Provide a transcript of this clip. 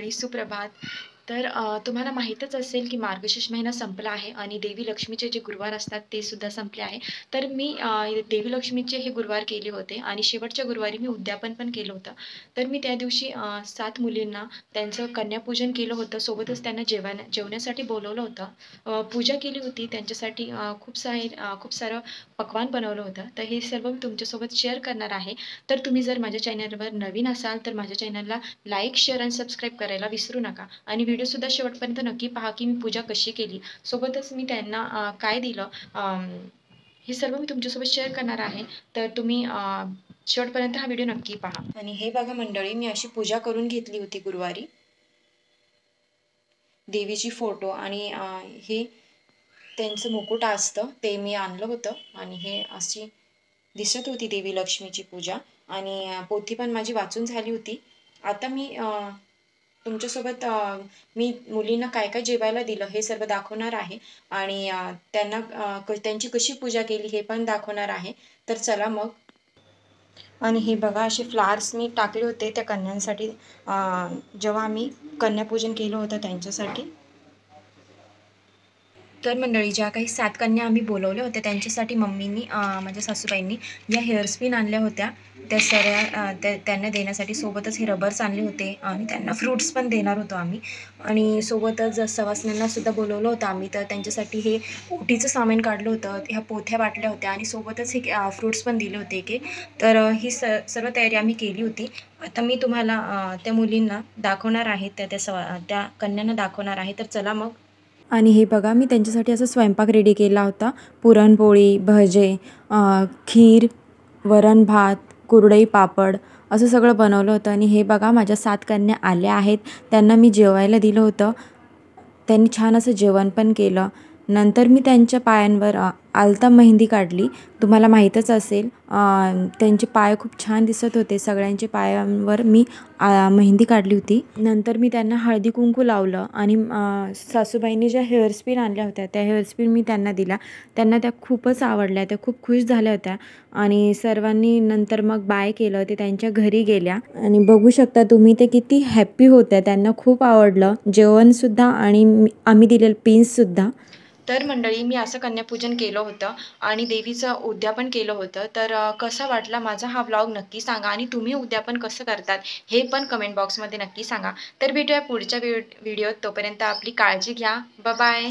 मंडळी, सुप्रभात. तर तुम्हाला माहीतच असेल की मार्गशीर्ष महिना संपला आहे आणि देवी लक्ष्मीचे जे गुरुवार असतात ते सुद्धा संपले आहे. तर मी देवी लक्ष्मीचे हे गुरुवार केले होते आणि शेवटच्या गुरुवारी मी उद्यापन पण केलं होतं. तर मी त्या दिवशी 7 मुलींना त्यांचं कन्यापूजन केलं होतं. सोबतच त्यांना जेवण्यासाठी बोलवलं होतं. पूजा केली होती त्यांच्यासाठी. खूप सारं पक्वान्न बनवलं होतं. तर हे सर्व मी तुमच्यासोबत शेअर करणार आहे. तर तुम्ही जर माझ्या चॅनलवर नवीन असाल तर माझ्या चॅनलला लाईक, शेअर आणि सबस्क्राईब करायला विसरू नका. आणि व्हिडिओसुद्धा शेवटपर्यंत नक्की पहा की मी पूजा कशी केली. सोबतच मी त्यांना काय दिलं, हे सर्व मी तुमच्यासोबत शेअर करणार आहे. तर तुम्ही शेवटपर्यंत हा व्हिडिओ नक्की पहा. आणि हे बघा मंडळी, मी अशी पूजा करून घेतली होती गुरुवारी. देवीची फोटो आणि हे त्यांचं मुकुट असतं ते मी आणलं होतं. आणि हे अशी दिसत होती देवी लक्ष्मीची पूजा. आणि पोथी पण माझी वाचून झाली होती. आता मी तुमच्यासोबत मी मुलींना काय काय जेवायला दिलं हे सर्व दाखवणार आहे. आणि त्यांना त्यांची कशी पूजा केली हे पण दाखवणार आहे. तर चला मग. आणि हे बघा, असे फ्लावर्स मी टाकले होते त्या कन्यांसाठी, जेव्हा आम्ही कन्यापूजन केलं होतं त्यांच्यासाठी. तर मंडळी, ज्या काही 7 कन्या आम्ही बोलवल्या होत्या त्यांच्यासाठी मम्मींनी, माझ्या सासूबाईंनी या हेअरस्पिन आणल्या होत्या. त्या सगळ्या त्यांना देण्यासाठी. सोबतच हे रबर्स आणले होते आणि त्यांना फ्रूट्स पण देणार होतो आम्ही. आणि सोबतच सवासण्यांनासुद्धा बोलवलं होतं आम्ही. तर त्यांच्यासाठी हे ओटीचं सामान काढलं होतं, ह्या पोथ्या वाटल्या होत्या आणि सोबतच हे फ्रूट्स पण दिले होते एक. तर ही सर्व तयारी आम्ही केली होती. आता मी तुम्हाला त्या मुलींना दाखवणार आहे, त्या कन्यांना दाखवणार आहे. तर चला मग. आणि हे बघा, मी त्यांच्यासाठी असा स्वयंपाक रेडी केला होता. पुरणपोळी, भजे, खीर, वरण भात, कुरडई, पापड असं सगळं बनवलं होतं. आणि हे बघा, माझ्या 7 कन्या आल्या आहेत. त्यांना मी जेवायला दिलं होतं. त्यांनी छान असं जेवण पण केलं. नंतर मी त्यांच्या पायांवर आलता मेहंदी काढली. तुम्हाला माहीतच असेल, त्यांचे पाय खूप छान दिसत होते. सगळ्यांच्या पायांवर मी मेहंदी काढली होती. नंतर मी त्यांना हळदी कुंकू लावलं. आणि सासूबाईंनी ज्या हेअरस्पिन आणल्या होत्या त्या हेअरस्पिन मी त्यांना दिल्या. त्यांना त्या खूपच आवडल्या, त्या खूप खुश झाल्या होत्या. आणि सर्वांनी नंतर मग बाय केलं. ते त्यांच्या घरी गेल्या. आणि बघू शकता तुम्ही, ते किती हॅप्पी होत्या. त्यांना खूप आवडलं जेवणसुद्धा आणि आम्ही दिलेलं पिन्ससुद्धा. तर मंडळी, मी असं कन्यापूजन केलं होतं आणि देवीचं उद्यापन केलं होतं. तर कसा वाटला माझा हा व्लॉग नक्की सांगा. आणि तुम्ही उद्यापन कसं करतात हे पण कमेंट बॉक्समध्ये नक्की सांगा. तर भेटूया पुढच्या व्हिडिओत. तोपर्यंत आपली काळजी घ्या. बाय.